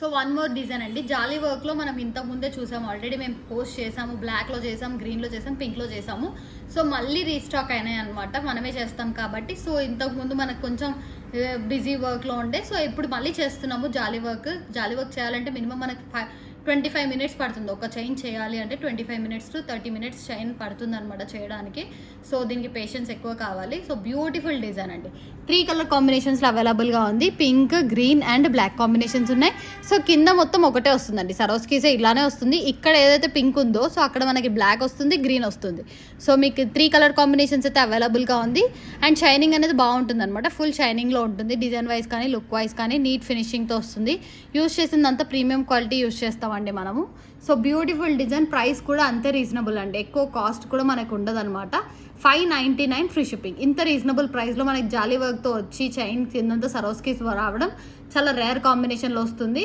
So one more design అండి, జాలీ వర్క్లో మనం ఇంతకు ముందే చూసాము, ఆల్రెడీ మేము పోస్ట్ చేసాము, బ్లాక్లో చేసాము, గ్రీన్లో చేసాము, పింక్లో చేసాము. సో మళ్ళీ రీస్టాక్ అయినాయి అనమాట, మనమే చేస్తాం కాబట్టి. సో ఇంతకు ముందు మనకు కొంచెం బిజీ వర్క్లో ఉండే, సో ఇప్పుడు మళ్ళీ చేస్తున్నాము జాలీ వర్క్ చేయాలంటే మినిమం మనకు 25 మినిట్స్ పడుతుంది. ఒక చైన్ చేయాలి అంటే 25 మినిట్స్ టు 30 మినిట్స్ చైన్ పడుతుంది అనమాట చేయడానికి. సో దీనికి పేషెన్స్ ఎక్కువ కావాలి. సో బ్యూటిఫుల్ డిజైన్ అండి, 3 కలర్ కాంబినేషన్స్లో అవైలబుల్గా ఉంది. Pink, green and black combinations ఉన్నాయి. సో కింద మొత్తం ఒకటే వస్తుందండి, సరోస్కీసే ఇలానే వస్తుంది. ఇక్కడ ఏదైతే పింక్ ఉందో సో అక్కడ మనకి బ్లాక్ వస్తుంది, గ్రీన్ వస్తుంది. సో మీకు 3 కలర్ కాంబినేషన్స్ అయితే అవైలబుల్గా ఉంది. అండ్ షైనింగ్ అనేది బాగుంటుంది అనమాట, ఫుల్ షైనింగ్లో ఉంటుంది. డిజైన్ వైజ్ కానీ లుక్ వైజ్ కానీ నీట్ ఫినిషింగ్తో వస్తుంది. యూజ్ చేసిందంతా ప్రీమియం క్వాలిటీ యూజ్ చేస్తామండి మనము. సో బ్యూటిఫుల్ డిజైన్, ప్రైస్ కూడా అంతే రీజనబుల్ అండి, ఎక్కువ కాస్ట్ కూడా మనకు ఉండదు అనమాట. 599 ఫ్రీ షిప్పింగ్. ఇంత రీజనబుల్ ప్రైస్లో మనకి జాలీ వర్క్తో వచ్చి చైన్ కిందంతా సరోస్కీస్ రావడం చాలా రేర్ కాంబినేషన్లో వస్తుంది.